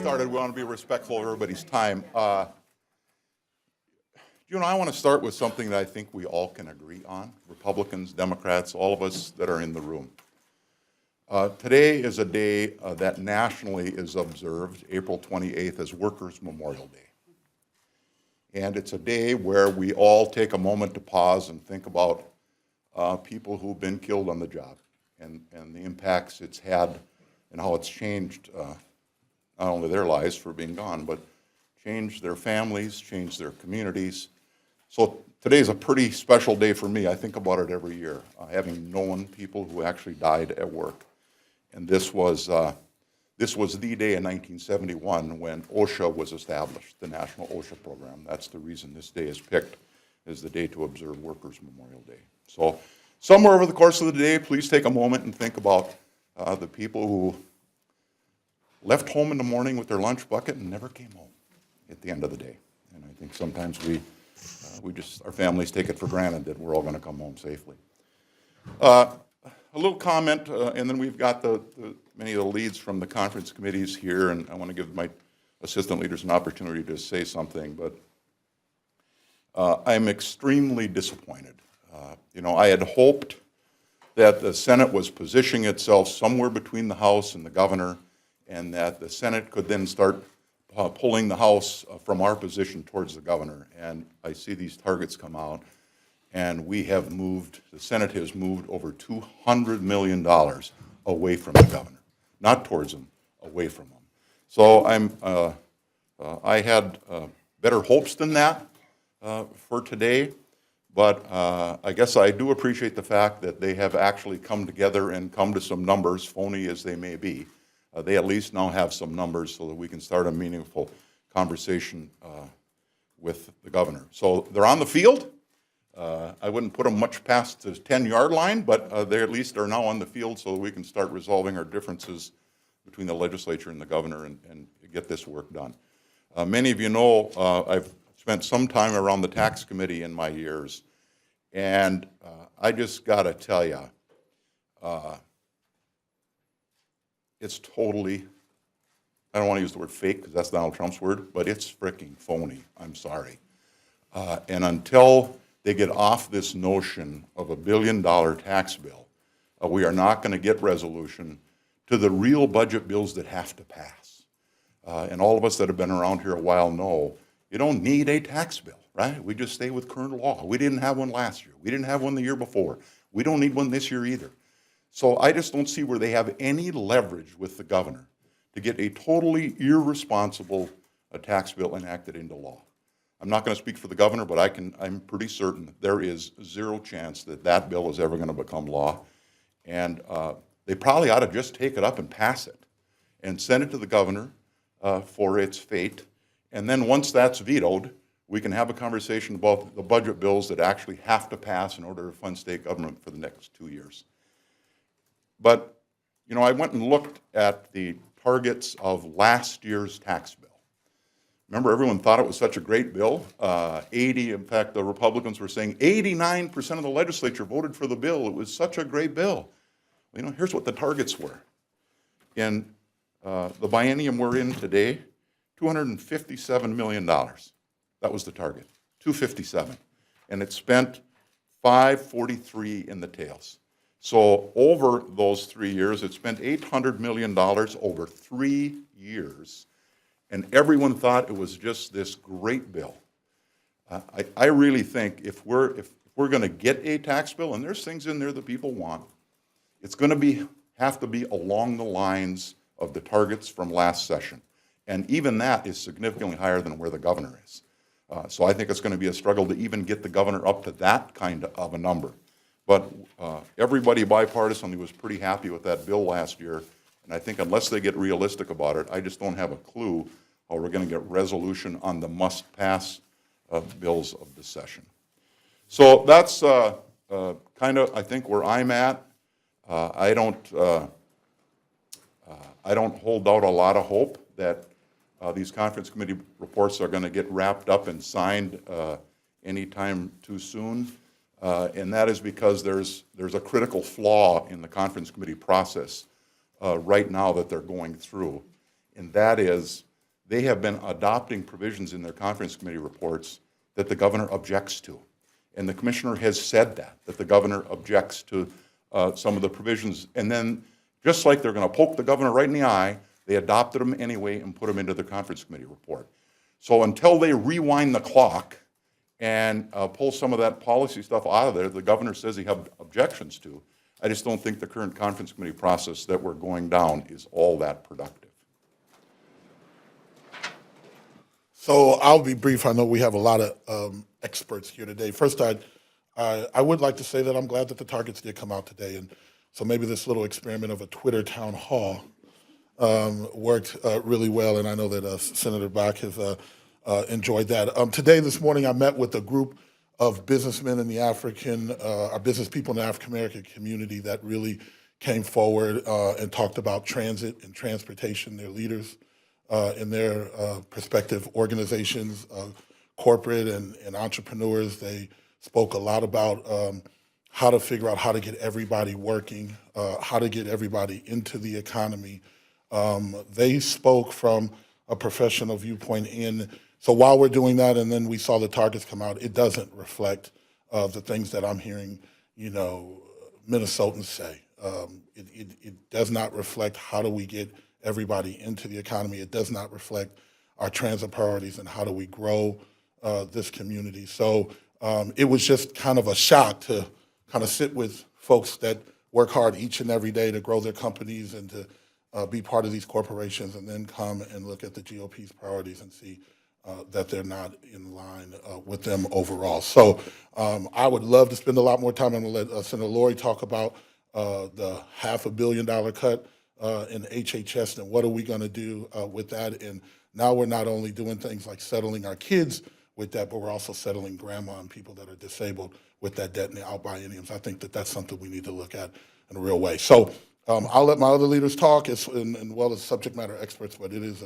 started, we want to be respectful of everybody's time. I want to start with something that I think we all can agree on, Republicans, Democrats, all of us that are in the room. Today is a day that nationally is observed, April 28th, as Workers' Memorial Day. And it's a day where we all take a moment to pause and think about people who've been killed on the job and the impacts it's had and how it's changed not only their lives for being gone, but changed their families, changed their communities. So today's a pretty special day for me. I think about it every year, having known people who actually died at work. And this was the day in 1971 when OSHA was established, the National OSHA program. That's the reason this day is picked as the day to observe Workers' Memorial Day. So somewhere over the course of the day, please take a moment and think about the people who left home in the morning with their lunch bucket and never came home at the end of the day. And I think sometimes our families take it for granted that we're all going to come home safely. A little comment, and then we've got many of the leads from the conference committees here, and I want to give my assistant leaders an opportunity to say something, but I'm extremely disappointed. I had hoped that the Senate was positioning itself somewhere between the House and the governor, and that the Senate could then start pulling the House from our position towards the governor. And I see these targets come out, and the Senate has moved over $200 million away from the governor. Not towards him, away from him. So I had better hopes than that for today, but I guess I do appreciate the fact that they have actually come together and come to some numbers, phony as they may be. They at least now have some numbers so that we can start a meaningful conversation with the governor. So they're on the field. I wouldn't put them much past the 10-yard line, but they at least are now on the field so that we can start resolving our differences between the legislature and the governor and get this work done. Many of you know I've spent some time around the tax committee in my years, and I just got to tell you, it's totally, I don't want to use the word fake because that's Donald Trump's word, but it's freaking phony. I'm sorry. And until they get off this notion of $1 billion tax bill, we are not going to get resolution to the real budget bills that have to pass. And all of us that have been around here a while know you don't need a tax bill, right? We just stay with current law. We didn't have one last year. We didn't have one the year before. We don't need one this year either. So I just don't see where they have any leverage with the governor to get a totally irresponsible tax bill enacted into law. I'm not going to speak for the governor, but I'm pretty certain there is zero chance that that bill is ever going to become law. And they probably ought to just take it up and pass it and send it to the governor for its fate. And then once that's vetoed, we can have a conversation about the budget bills that actually have to pass in order to fund state government for the next 2 years. But, I went and looked at the targets of last year's tax bill. Remember, everyone thought it was such a great bill. In fact, the Republicans were saying 89% of the legislature voted for the bill. It was such a great bill. Here's what the targets were. In the biennium we're in today, $257 million. That was the target, 257. And it spent 543 in the tails. So over those 3 years, it spent $800 million over 3 years, and everyone thought it was just this great bill. I really think if we're going to get a tax bill, and there's things in there that people want, it's going to have to be along the lines of the targets from last session, and even that is significantly higher than where the governor is. So I think it's going to be a struggle to even get the governor up to that kind of a number. But everybody bipartisanly was pretty happy with that bill last year, and I think unless they get realistic about it, I just don't have a clue how we're going to get resolution on the must-pass bills of the session. So that's kind of, I think, where I'm at. I don't hold out a lot of hope that these conference committee reports are going to get wrapped up and signed anytime too soon. And that is because there's a critical flaw in the conference committee process right now that they're going through. And that is they have been adopting provisions in their conference committee reports that the governor objects to. And the commissioner has said that the governor objects to some of the provisions. And then, just like they're going to poke the governor right in the eye, they adopted them anyway and put them into their conference committee report. So until they rewind the clock and pull some of that policy stuff out of there, the governor says he has objections to, I just don't think the current conference committee process that we're going down is all that productive. So I'll be brief. I know we have a lot of experts here today. First, I would like to say that I'm glad that the targets did come out today. And so maybe this little experiment of a Twitter town hall worked really well. And I know that Senator Bakk has enjoyed that. This morning, I met with a group of businessmen in the our business people in the African-American community that really came forward and talked about transit and transportation, their leaders in their respective organizations, corporate and entrepreneurs. They spoke a lot about how to figure out how to get everybody working, how to get everybody into the economy. They spoke from a professional viewpoint so while we're doing that, and then we saw the targets come out, it doesn't reflect the things that I'm hearing, Minnesotans say. It does not reflect how do we get everybody into the economy. It does not reflect our transit priorities and how do we grow this community. So it was just kind of a shock to kind of sit with folks that work hard each and every day to grow their companies and to be part of these corporations, and then come and look at the GOP's priorities and see that they're not in line with them overall. So I would love to spend a lot more time. I'm going to let Senator Lori talk about the $500 million cut in HHS and what are we going to do with that. And now we're not only doing things like settling our kids with that, but we're also settling grandma and people that are disabled with that debt in the out bienniums. I think that that's something we need to look at in a real way. So I'll let my other leaders talk as well as subject matter experts, but it is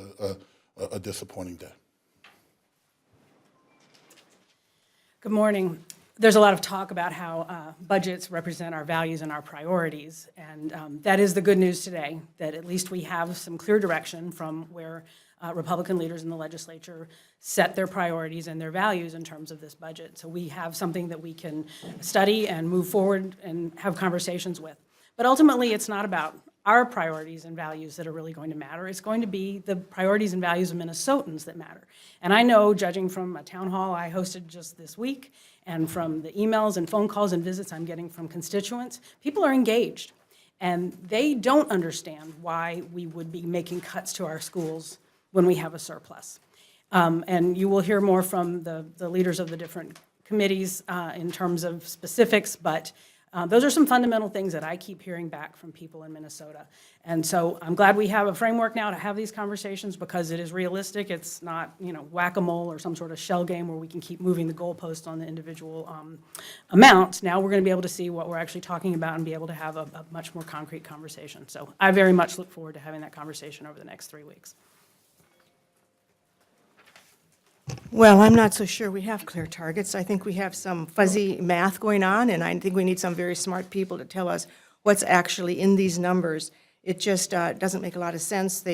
a disappointing day. Good morning. There's a lot of talk about how budgets represent our values and our priorities, and that is the good news today, that at least we have some clear direction from where Republican leaders in the legislature set their priorities and their values in terms of this budget. So we have something that we can study and move forward and have conversations with. But ultimately, it's not about our priorities and values that are really going to matter. It's going to be the priorities and values of Minnesotans that matter. And I know, judging from a town hall I hosted just this week, and from the emails and phone calls and visits I'm getting from constituents, people are engaged. And they don't understand why we would be making cuts to our schools when we have a surplus. And you will hear more from the leaders of the different committees in terms of specifics, but those are some fundamental things that I keep hearing back from people in Minnesota. And so I'm glad we have a framework now to have these conversations, because it is realistic. It's not, whack-a-mole or some sort of shell game where we can keep moving the goalpost on the individual amount. Now we're going to be able to see what we're actually talking about and be able to have a much more concrete conversation. So I very much look forward to having that conversation over the next 3 weeks. Well, I'm not so sure we have clear targets. I think we have some fuzzy math going on, and I think we need some very smart people to tell us what's actually in these numbers. It just doesn't make a lot of sense.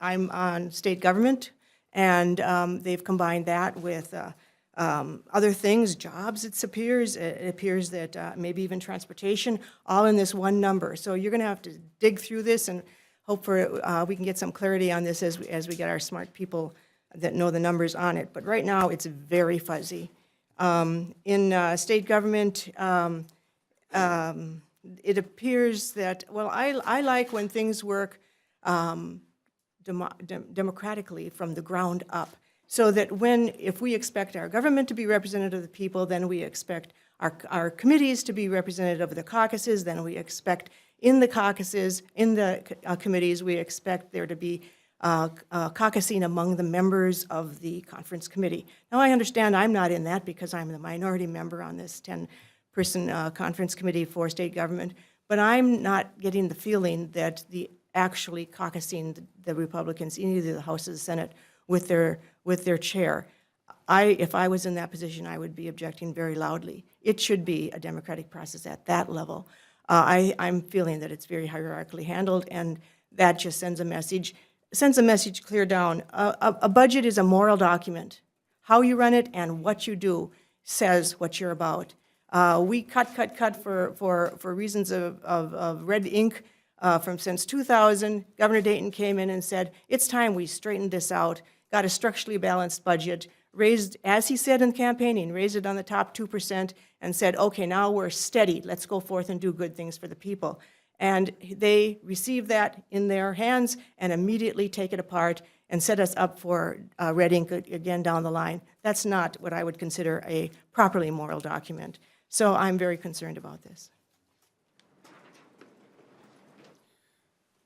I'm on state government, and they've combined that with other things, jobs, it appears. It appears that maybe even transportation, all in this one number. So you're going to have to dig through this and hope for we can get some clarity on this as we get our smart people that know the numbers on it. But right now, it's very fuzzy. In state government, it appears that, well, I like when things work democratically from the ground up, so that if we expect our government to be representative of the people, then we expect our committees to be representative of the caucuses, then we expect in the caucuses, in the committees, we expect there to be caucusing among the members of the conference committee. Now, I understand I'm not in that because I'm the minority member on this 10-person conference committee for state government, but I'm not getting the feeling that actually caucusing the Republicans in either the House or the Senate with their chair. If I was in that position, I would be objecting very loudly. It should be a democratic process at that level. I'm feeling that it's very hierarchically handled, and that just sends a message. sends a message clear down. A budget is a moral document. How you run it and what you do says what you're about. We cut for reasons of red ink from since 2000. Governor Dayton came in and said, it's time we straightened this out, got a structurally balanced budget, raised, as he said in campaigning, raised it on the top 2% and said, okay, now we're steady. Let's go forth and do good things for the people. And they receive that in their hands and immediately take it apart and set us up for red ink again down the line. That's not what I would consider a properly moral document. So I'm very concerned about this.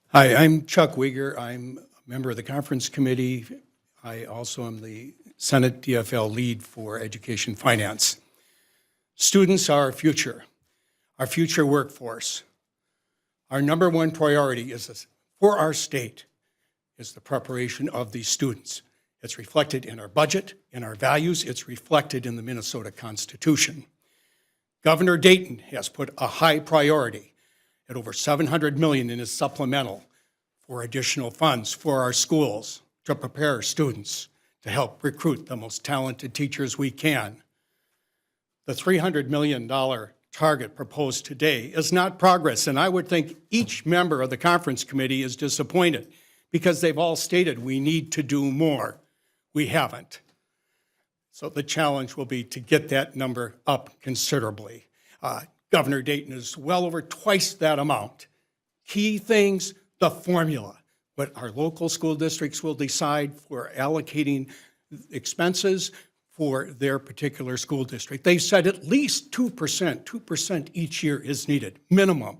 Hi, I'm Chuck Uyghur. I'm a member of the conference committee. I also am the Senate DFL lead for education finance. Students are our future workforce. Our number one priority for our state is the preparation of these students. It's reflected in our budget, in our values. It's reflected in the Minnesota Constitution. Governor Dayton has put a high priority at over $700 million in his supplemental for additional funds for our schools to prepare students to help recruit the most talented teachers we can. The $300 million target proposed today is not progress, and I would think each member of the conference committee is disappointed because they've all stated we need to do more. We haven't. So the challenge will be to get that number up considerably. Governor Dayton is well over twice that amount. Key things, the formula, what our local school districts will decide for allocating expenses for their particular school district. They said at least 2% each year is needed, minimum.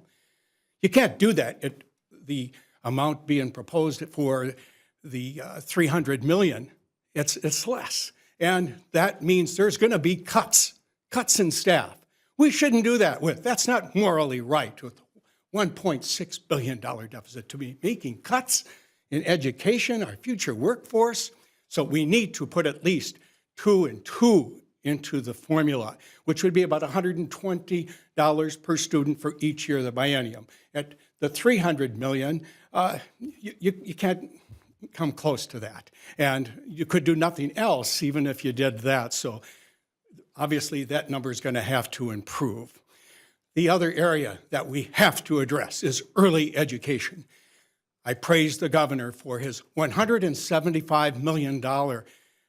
You can't do that at the amount being proposed for the $300 million. It's less. And that means there's going to be cuts in staff. We shouldn't do that that's not morally right with $1.6 billion deficit to be making cuts in education, our future workforce. So we need to put at least 2 and 2 into the formula, which would be about $120 per student for each year of the biennium. At the $300 million, you can't come close to that. And you could do nothing else even if you did that. So obviously that number is going to have to improve. The other area that we have to address is early education. I praise the governor for his $175 million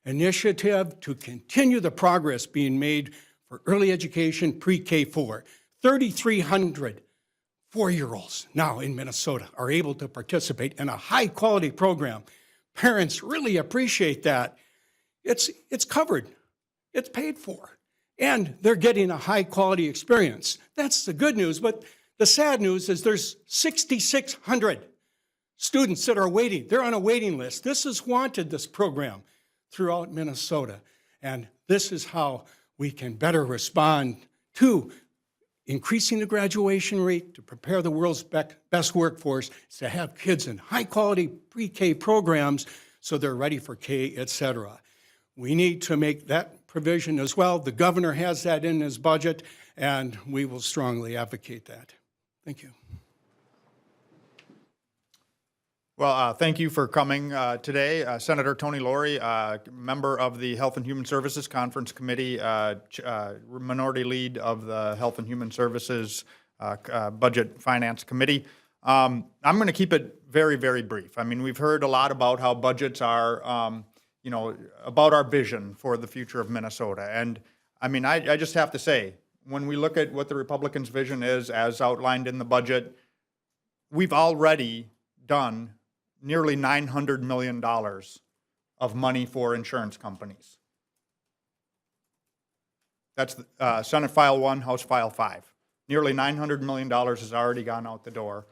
initiative to continue the progress being made for early education pre-K4. 3,300 4-year-olds now in Minnesota are able to participate in a high-quality program. Parents really appreciate that. It's covered. It's paid for. And they're getting a high-quality experience. That's the good news, but the sad news is there's 6,600 students that are waiting. They're on a waiting list. This is wanted, this program, throughout Minnesota. And this is how we can better respond to increasing the graduation rate to prepare the world's best workforce, to have kids in high-quality pre-K programs so they're ready for K, et cetera. We need to make that provision as well. The governor has that in his budget, and we will strongly advocate that. Thank you. Well, thank you for coming today. Senator Tony Laurie, member of the Health and Human Services Conference Committee, minority lead of the Health and Human Services Budget Finance Committee. I'm going to keep it very, very brief. I mean, we've heard a lot about how budgets are, about our vision for the future of Minnesota. And I mean, I just have to say, when we look at what the Republicans' vision is as outlined in the budget, we've already done nearly $900 million of money for insurance companies. That's Senate File 1, House File 5. Nearly $900 million has already gone out the door.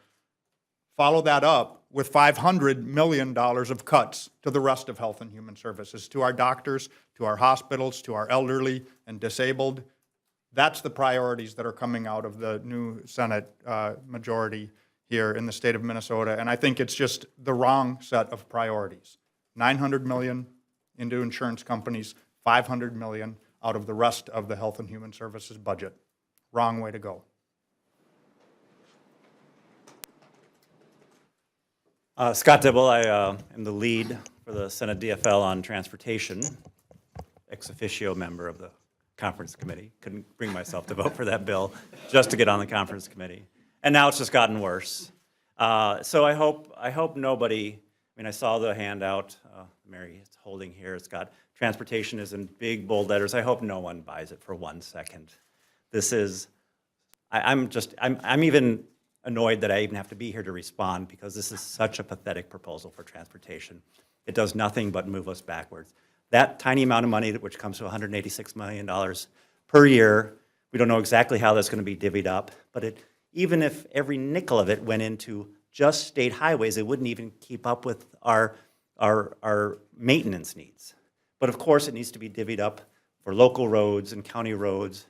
Follow that up with $500 million of cuts to the rest of Health and Human Services, to our doctors, to our hospitals, to our elderly and disabled. That's the priorities that are coming out of the new Senate majority here in the state of Minnesota, and I think it's just the wrong set of priorities. $900 million into insurance companies, $500 million out of the rest of the Health and Human Services budget. Wrong way to go. Scott Dibble, I am the lead for the Senate DFL on transportation, ex officio member of the conference committee. Couldn't bring myself to vote for that bill just to get on the conference committee. And now it's just gotten worse. So I hope nobody, I saw the handout Mary is holding here. It's got transportation is in big bold letters. I hope no one buys it for 1 second. This is, I'm even annoyed that I even have to be here to respond because this is such a pathetic proposal for transportation. It does nothing but move us backwards. That tiny amount of money, which comes to $186 million per year, we don't know exactly how that's going to be divvied up, but even if every nickel of it went into just state highways, it wouldn't even keep up with our maintenance needs. But of course, it needs to be divvied up for local roads and county roads.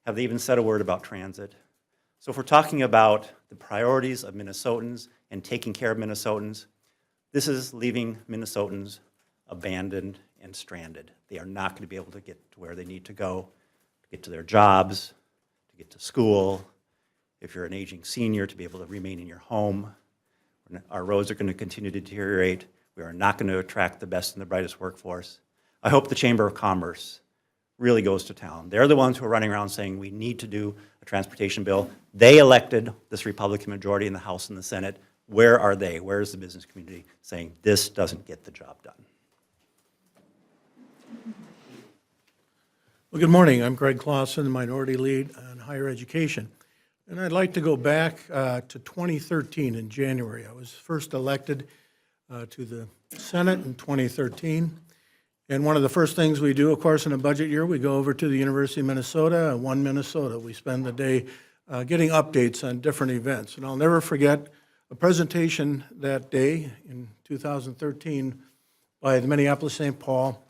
Have they even said a word about transit? So if we're talking about the priorities of Minnesotans and taking care of Minnesotans, this is leaving Minnesotans abandoned and stranded. They are not going to be able to get to where they need to go, to get to their jobs, to get to school. If you're an aging senior, to be able to remain in your home. Our roads are going to continue to deteriorate. We are not going to attract the best and the brightest workforce. I hope the Chamber of Commerce really goes to town. They're the ones who are running around saying we need to do a transportation bill. They elected this Republican majority in the House and the Senate. Where are they? Where is the business community saying this doesn't get the job done? Well, good morning. I'm Greg Clausen, the Minority Lead on Higher Education. And I'd like to go back to 2013 in January. I was first elected to the Senate in 2013. And one of the first things we do, of course, in a budget year, we go over to the University of Minnesota, One Minnesota. We spend the day getting updates on different events. And I'll never forget a presentation that day in 2013 by the Minneapolis-St. Paul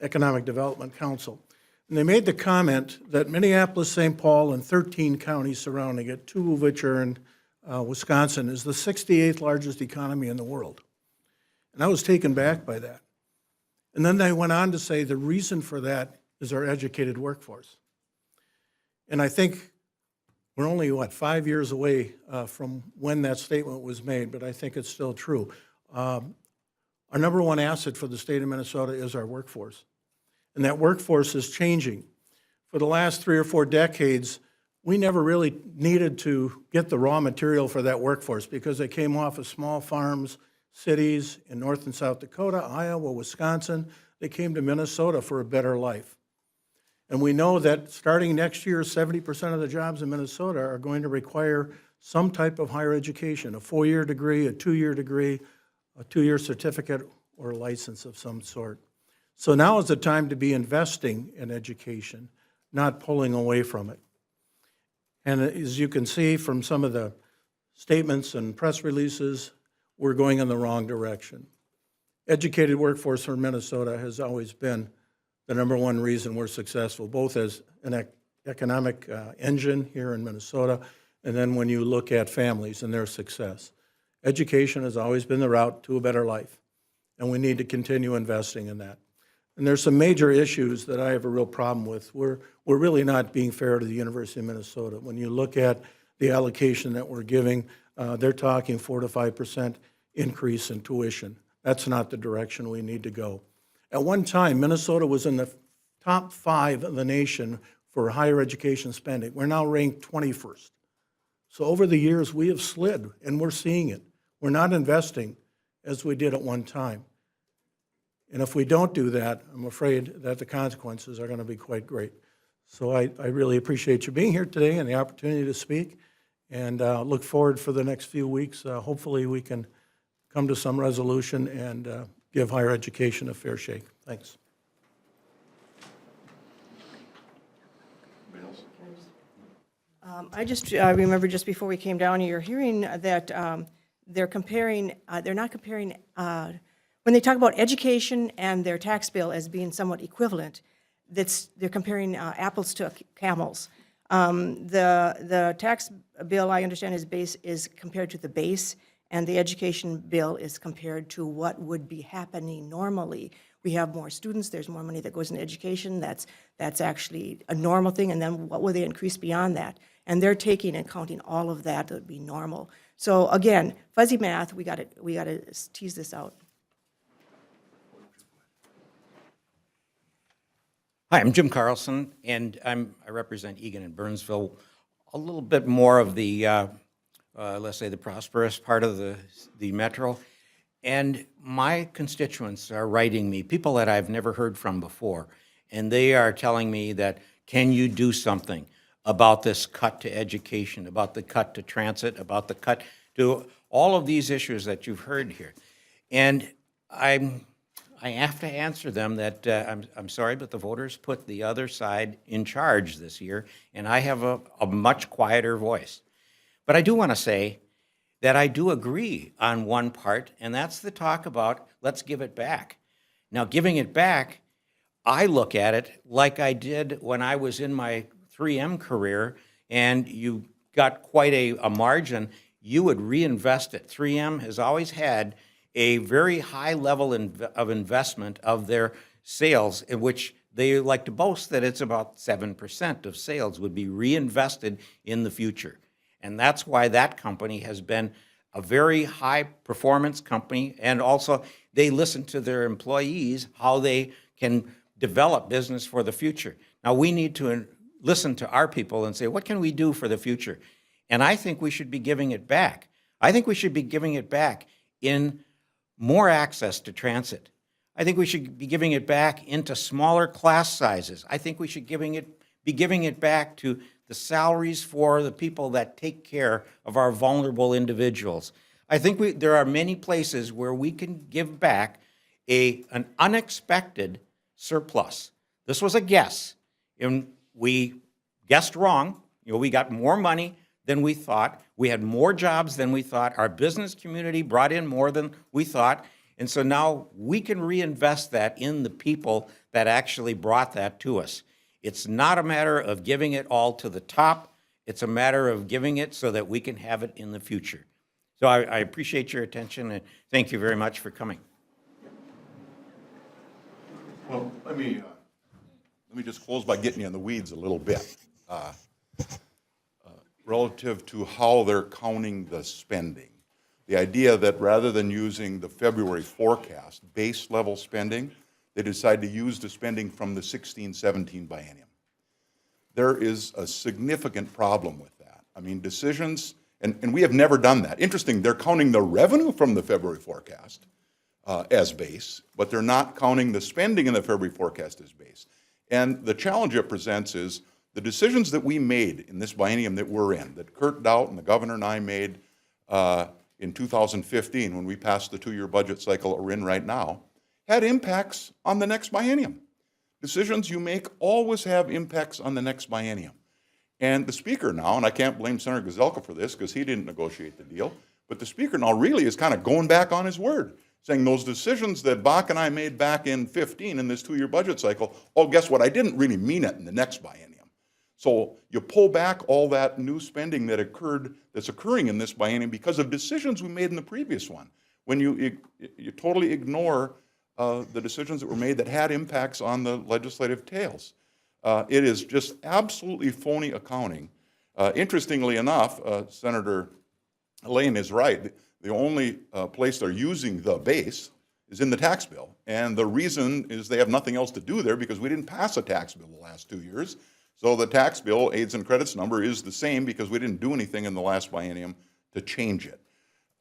Economic Development Council. And they made the comment that Minneapolis-St. Paul and 13 counties surrounding it, 2 of which are in Wisconsin, is the 68th largest economy in the world. And I was taken back by that. And then they went on to say the reason for that is our educated workforce. And I think we're only, 5 years away from when that statement was made, but I think it's still true. Our number one asset for the state of Minnesota is our workforce. And that workforce is changing. For the last 3 or 4 decades, we never really needed to get the raw material for that workforce because they came off of small farms, cities in North and South Dakota, Iowa, Wisconsin. They came to Minnesota for a better life. And we know that starting next year, 70% of the jobs in Minnesota are going to require some type of higher education, a 4-year degree, a 2-year degree, a 2-year certificate, or a license of some sort. So now is the time to be investing in education, not pulling away from it. And as you can see from some of the statements and press releases, we're going in the wrong direction. Educated workforce for Minnesota has always been the number one reason we're successful, both as an economic engine here in Minnesota, and then when you look at families and their success. Education has always been the route to a better life, and we need to continue investing in that. And there's some major issues that I have a real problem with. We're really not being fair to the University of Minnesota. When you look at the allocation that we're giving, they're talking 4 to 5% increase in tuition. That's not the direction we need to go. At one time, Minnesota was in the top 5 of the nation for higher education spending. We're now ranked 21st. So over the years, we have slid, and we're seeing it. We're not investing as we did at one time. And if we don't do that, I'm afraid that the consequences are going to be quite great. So I really appreciate you being here today and the opportunity to speak, and look forward for the next few weeks. Hopefully we can come to some resolution and give higher education a fair shake. Thanks. I remember just before we came down here, hearing that they're not comparing, when they talk about education and their tax bill as being somewhat equivalent, they're comparing apples to camels. The tax bill, I understand, is compared to the base, and the education bill is compared to what would be happening normally. we have more students, there's more money that goes into education, that's actually a normal thing, and then what will they increase beyond that? And they're taking and counting all of that would be normal. So again, fuzzy math, we gotta tease this out. Hi, I'm Jim Carlson, and I represent Egan and Burnsville, a little bit more of the, let's say, the prosperous part of the metro. And my constituents are writing me, people that I've never heard from before, and they are telling me that, can you do something about this cut to education, about the cut to transit, about the cut to all of these issues that you've heard here? And I have to answer them that I'm sorry, but the voters put the other side in charge this year, and I have a much quieter voice. But I do want to say that I do agree on one part, and that's the talk about let's give it back. Now, giving it back, I look at it like I did when I was in my 3M career, and you got quite a margin, you would reinvest it. 3M has always had a very high level of investment of their sales, in which they like to boast that it's about 7% of sales would be reinvested in the future. And that's why that company has been a very high performance company, and also they listen to their employees, how they can develop business for the future. Now we need to listen to our people and say, what can we do for the future? And I think we should be giving it back. I think we should be giving it back in more access to transit. I think we should be giving it back into smaller class sizes. I think we should be giving it back to the salaries for the people that take care of our vulnerable individuals. I think there are many places where we can give back an unexpected surplus. This was a guess, and we guessed wrong. We got more money than we thought. We had more jobs than we thought. Our business community brought in more than we thought. And so now we can reinvest that in the people that actually brought that to us. It's not a matter of giving it all to the top. It's a matter of giving it so that we can have it in the future. So I appreciate your attention, and thank you very much for coming. Well, let me just close by getting you in the weeds a little bit. Relative to how they're counting the spending. The idea that rather than using the February forecast, base level spending, they decide to use the spending from the 16-17 biennium. There is a significant problem with that. I mean, decisions, and we have never done that. Interesting, they're counting the revenue from the February forecast as base, but they're not counting the spending in the February forecast as base. And the challenge it presents is the decisions that we made in this biennium that we're in, that Kurt Doubt and the governor and I made in 2015 when we passed the 2-year budget cycle we're in right now, had impacts on the next biennium. Decisions you make always have impacts on the next biennium. And the speaker now, and I can't blame Senator Gazelka for this because he didn't negotiate the deal, but the speaker now really is kind of going back on his word, saying those decisions that Bakk and I made back in 15 in this 2-year budget cycle, oh, guess what, I didn't really mean it in the next biennium. So you pull back all that new spending that that's occurring in this biennium because of decisions we made in the previous one. When you totally ignore the decisions that were made that had impacts on the legislative tails. It is just absolutely phony accounting. Interestingly enough, Senator Lane is right. The only place they're using the base is in the tax bill. And the reason is they have nothing else to do there because we didn't pass a tax bill the last 2 years. So the tax bill, aids and credits number, is the same because we didn't do anything in the last biennium to change it.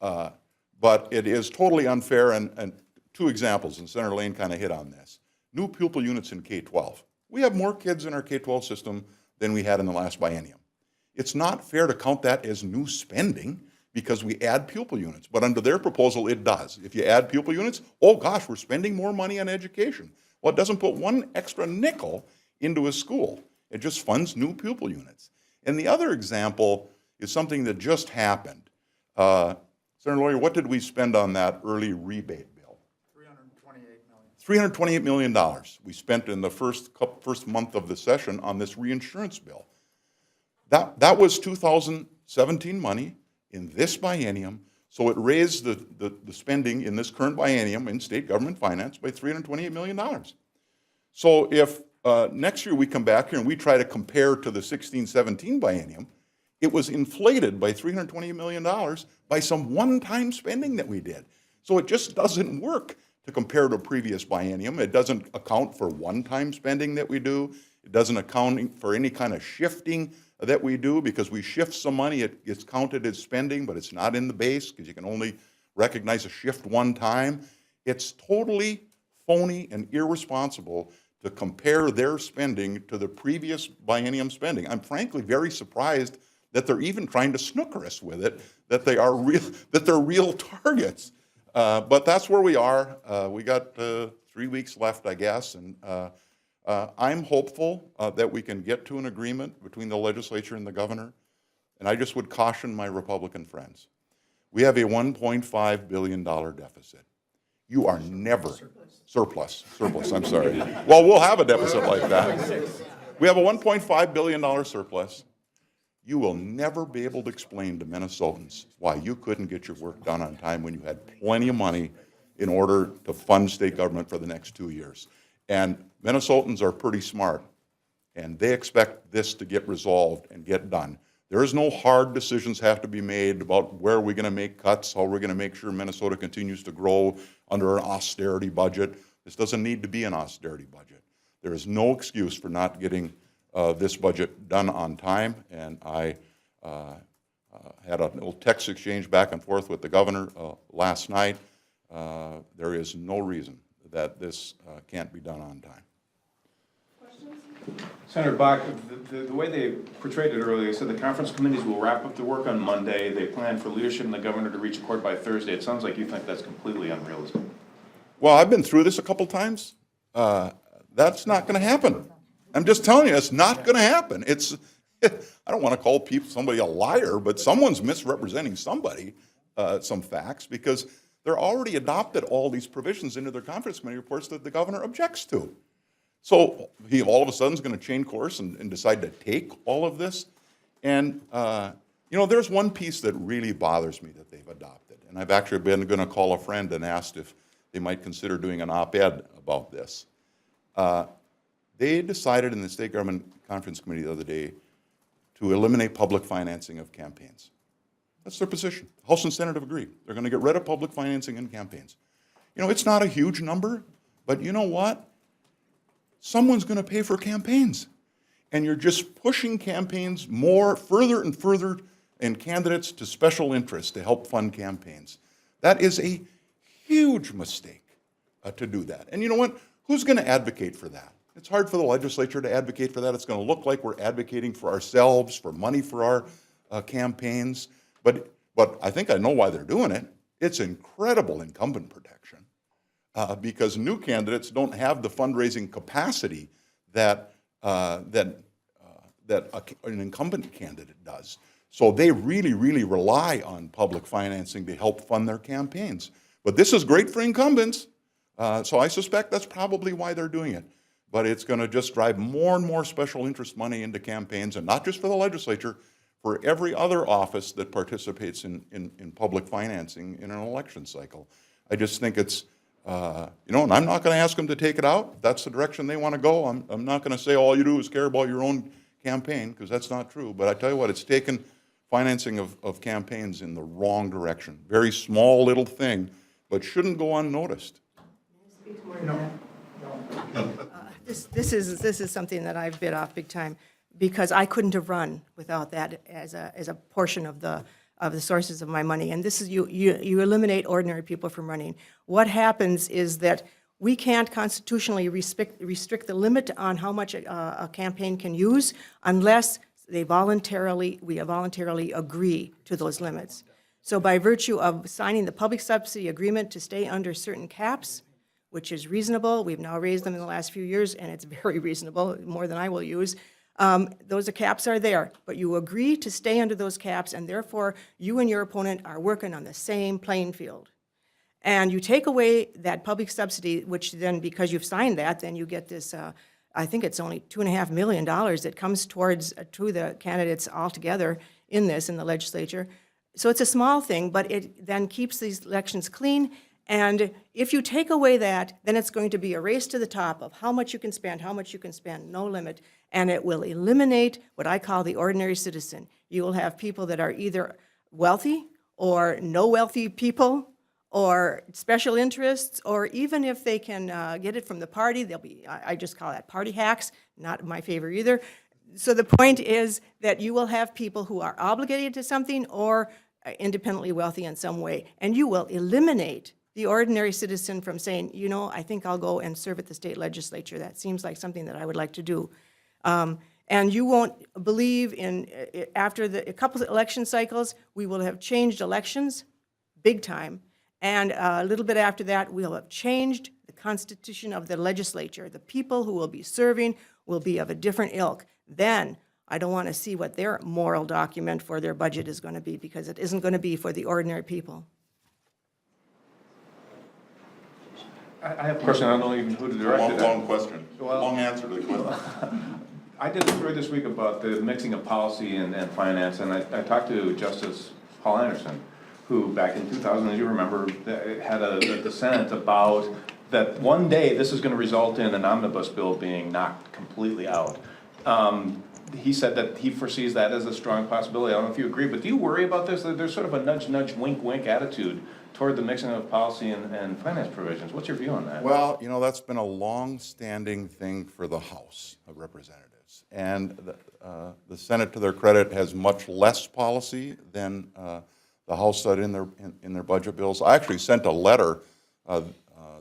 But it is totally unfair, and 2 examples, and Senator Lane kind of hit on this. New pupil units in K-12. We have more kids in our K-12 system than we had in the last biennium. It's not fair to count that as new spending because we add pupil units, but under their proposal it does. If you add pupil units, oh gosh, we're spending more money on education. Well, it doesn't put one extra nickel into a school. It just funds new pupil units. And the other example is something that just happened. Senator Lawyer, what did we spend on that early rebate bill? $328 million we spent in the first month of the session on this reinsurance bill. That was 2017 money in this biennium So it raised the spending in this current biennium in state government finance by $328 million. So if next year we come back here and we try to compare to the 16-17 biennium, it was inflated by $328 million by some one-time spending that we did. So it just doesn't work to compare to a previous biennium. It doesn't account for one-time spending that we do. It doesn't account for any kind of shifting that we do, because we shift some money, it gets counted as spending, but it's not in the base because you can only recognize a shift one time. It's totally phony and irresponsible to compare their spending to the previous biennium spending. I'm frankly very surprised that they're even trying to snooker us with it, that they're real targets. But that's where we are. We got 3 weeks left, I guess, and I'm hopeful that we can get to an agreement between the legislature and the governor. And I just would caution my Republican friends. We have a $1.5 billion deficit. You are never, surplus, I'm sorry. Well, we'll have a deficit like that. We have a $1.5 billion surplus. You will never be able to explain to Minnesotans why you couldn't get your work done on time when you had plenty of money in order to fund state government for the next 2 years. And Minnesotans are pretty smart, and they expect this to get resolved and get done. There is no hard decisions have to be made about where we're going to make cuts, how we're going to make sure Minnesota continues to grow under an austerity budget. This doesn't need to be an austerity budget. There is no excuse for not getting this budget done on time, and I had a little text exchange back and forth with the governor last night. There is no reason that this can't be done on time. Senator Bakk, the way they portrayed it earlier, they said the conference committees will wrap up their work on Monday. They plan for leadership and the governor to reach accord by Thursday. It sounds like you think that's completely unrealistic. Well, I've been through this a couple times. That's not going to happen. I'm just telling you, it's not going to happen. I don't want to call somebody a liar, but someone's misrepresenting somebody, some facts, because they're already adopted all these provisions into their conference committee reports that the governor objects to. So he all of a sudden is going to change course and decide to take all of this. And, there's one piece that really bothers me that they've adopted. And I've actually been going to call a friend and asked if they might consider doing an op-ed about this. They decided in the State Government Conference Committee the other day to eliminate public financing of campaigns. That's their position. House and Senate have agreed. They're going to get rid of public financing in campaigns. It's not a huge number, but you know what? Someone's going to pay for campaigns. And you're just pushing campaigns further and further and candidates to special interests to help fund campaigns. That is a huge mistake to do that. And you know what? Who's going to advocate for that? It's hard for the legislature to advocate for that. It's going to look like we're advocating for ourselves, for money for our campaigns. But I think I know why they're doing it. It's incredible incumbent protection because new candidates don't have the fundraising capacity that an incumbent candidate does. So they really, really rely on public financing to help fund their campaigns. But this is great for incumbents, so I suspect that's probably why they're doing it. But it's going to just drive more and more special interest money into campaigns, and not just for the legislature, for every other office that participates in public financing in an election cycle. I just think it's, and I'm not going to ask them to take it out. If that's the direction they want to go. I'm not going to say all you do is care about your own campaign, because that's not true. But I tell you what, it's taken financing of campaigns in the wrong direction. Very small little thing, but shouldn't go unnoticed. This is something that I've bit off big time, because I couldn't have run without that as a portion of the sources of my money. And this is you eliminate ordinary people from running. What happens is that we can't constitutionally restrict the limit on how much a campaign can use unless we voluntarily agree to those limits. So by virtue of signing the public subsidy agreement to stay under certain caps, which is reasonable, we've now raised them in the last few years, and it's very reasonable, more than I will use. Those caps are there, but you agree to stay under those caps, and therefore you and your opponent are working on the same playing field. And you take away that public subsidy, which then, because you've signed that, then you get this, I think it's only $2.5 million that comes to the candidates altogether in the legislature. So it's a small thing, but it then keeps these elections clean. And if you take away that, then it's going to be a race to the top of how much you can spend, no limit. And it will eliminate what I call the ordinary citizen. You will have people that are either wealthy or no wealthy people or special interests, or even if they can get it from the party, they'll be, I just call that party hacks, not my favor either. So the point is that you will have people who are obligated to something or independently wealthy in some way, and you will eliminate the ordinary citizen from saying, you know, I think I'll go and serve at the state legislature. That seems like something that I would like to do. And you won't believe in, after a couple of election cycles, we will have changed elections big time. And a little bit after that, we'll have changed the constitution of the legislature. The people who will be serving will be of a different ilk. Then I don't want to see what their moral document for their budget is going to be, because it isn't going to be for the ordinary people. I have a question, I don't know even who to direct it at. Long question, long answer to the question. I did a story this week about the mixing of policy and finance, and I talked to Justice Paul Anderson, who back in 2000, as you remember, had a dissent about that one day this is going to result in an omnibus bill being knocked completely out. He said that he foresees that as a strong possibility. I don't know if you agree, but do you worry about this? There's sort of a nudge, nudge, wink, wink attitude toward the mixing of policy and finance provisions. What's your view on that? Well, you know, that's been a long-standing thing for the House of Representatives. And the Senate, to their credit, has much less policy than the House said in their budget bills. I actually sent a letter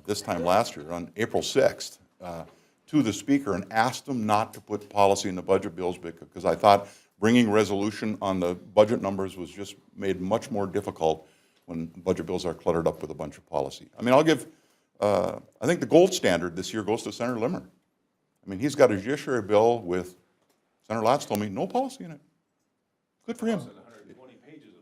this time last year, on April 6th, to the Speaker and asked him not to put policy in the budget bills, because I thought bringing resolution on the budget numbers was just made much more difficult when budget bills are cluttered up with a bunch of policy. I mean, I'll give, I think the gold standard this year goes to Senator Limmer. I mean, he's got a judiciary bill with, Senator Latz told me, no policy in it. Good for him.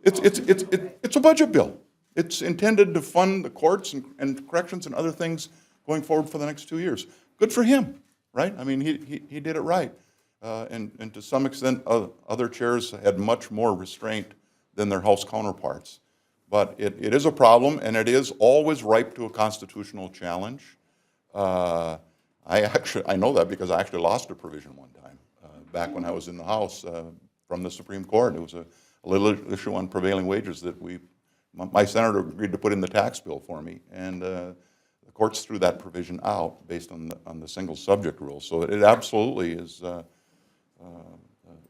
It's a budget bill. It's intended to fund the courts and corrections and other things going forward for the next 2 years. Good for him, right? I mean, he did it right. And to some extent, other chairs had much more restraint than their House counterparts. But it is a problem, and it is always ripe to a constitutional challenge. I know that because I actually lost a provision one time, back when I was in the House from the Supreme Court. It was a little issue on prevailing wages that my senator agreed to put in the tax bill for me, and the courts threw that provision out based on the single subject rule. So it absolutely is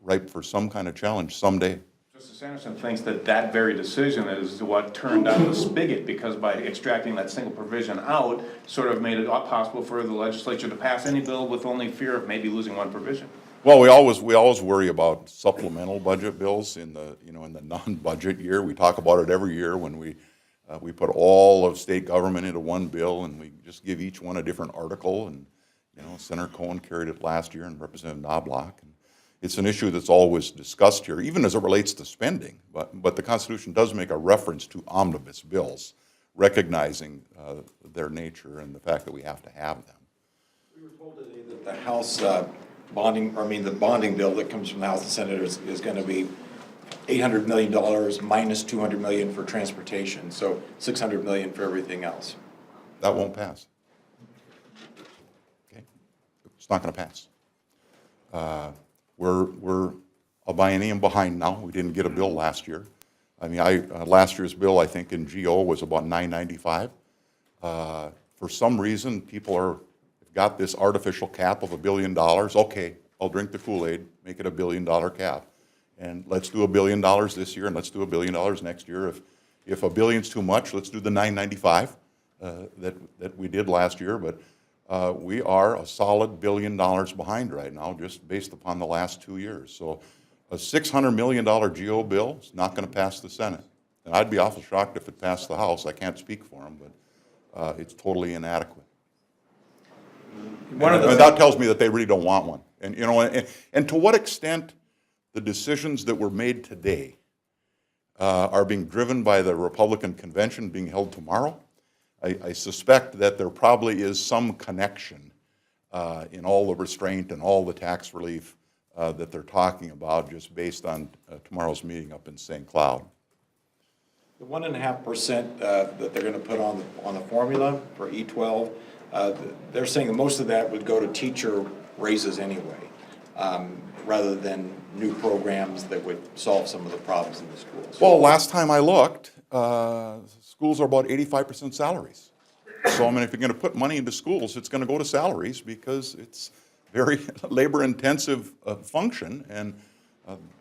ripe for some kind of challenge someday. Justice Anderson thinks that very decision is what turned on the spigot, because by extracting that single provision out, sort of made it possible for the legislature to pass any bill with only fear of maybe losing one provision. Well, we always worry about supplemental budget bills in the non-budget year. We talk about it every year when we put all of state government into one bill, and we just give each one a different article. And Senator Cohen carried it last year, and Representative Knobloch. And it's an issue that's always discussed here, even as it relates to spending. But the Constitution does make a reference to omnibus bills, recognizing their nature and the fact that we have to have them. We were told today that the House the bonding bill that comes from the House and Senate is going to be $800 million minus $200 million for transportation, so $600 million for everything else. That won't pass. Okay, it's not going to pass. We're a biennium behind now. We didn't get a bill last year. I mean, last year's bill, I think, in GO was about $995. For some reason, people have got this artificial cap of $1 billion. Okay, I'll drink the Kool-Aid, make it $1 billion cap. And let's do $1 billion this year, and let's do $1 billion next year. If $1 billion's too much, let's do the $995 that we did last year. But we are a solid $1 billion behind right now, just based upon the last 2 years. So a $600 million GO bill is not going to pass the Senate. And I'd be awful shocked if it passed the House. I can't speak for them, but it's totally inadequate. And that tells me that they really don't want one. And and to what extent the decisions that were made today are being driven by the Republican convention being held tomorrow, I suspect that there probably is some connection in all the restraint and all the tax relief that they're talking about, just based on tomorrow's meeting up in St. Cloud. The 1.5% that they're gonna put on the formula for E12, they're saying that most of that would go to teacher raises anyway, rather than new programs that would solve some of the problems in the schools. Well, last time I looked, schools are about 85% salaries. So, I mean, if you're gonna put money into schools, it's gonna go to salaries because it's very labor-intensive function, and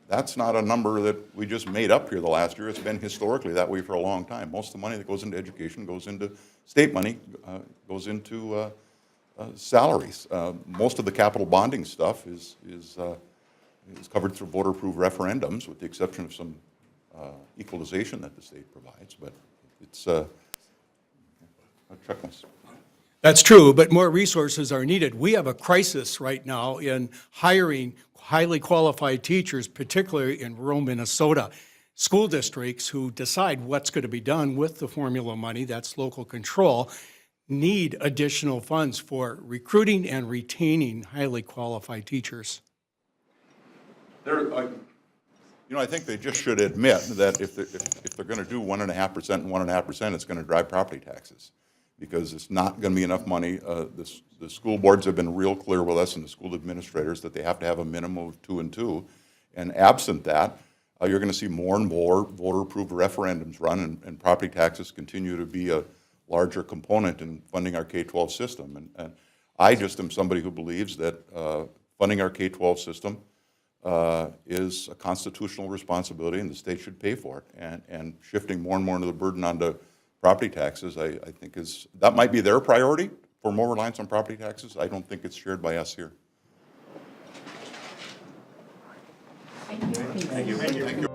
that's not a number that we just made up here the last year. It's been historically that way for a long time. Most of the money that goes into education goes into, state money goes into salaries. Most of the capital bonding stuff is covered through voter-approved referendums, with the exception of some equalization that the state provides, but it's, I'll check this. That's true, but more resources are needed. We have a crisis right now in hiring highly qualified teachers, particularly in rural Minnesota. School districts who decide what's going to be done with the formula money, that's local control, need additional funds for recruiting and retaining highly qualified teachers. I think they just should admit that if they're going to do 1.5% and 1.5%, it's going to drive property taxes, because it's not going to be enough money. The school boards have been real clear with us and the school administrators that they have to have a minimum of 2 and 2, and absent that, you're going to see more and more voter-approved referendums run, and property taxes continue to be a larger component in funding our K-12 system. And I just am somebody who believes that funding our K-12 system is a constitutional responsibility, and the state should pay for it. And shifting more and more into the burden onto property taxes, I think that might be their priority, for more reliance on property taxes. I don't think it's shared by us here. Thank you.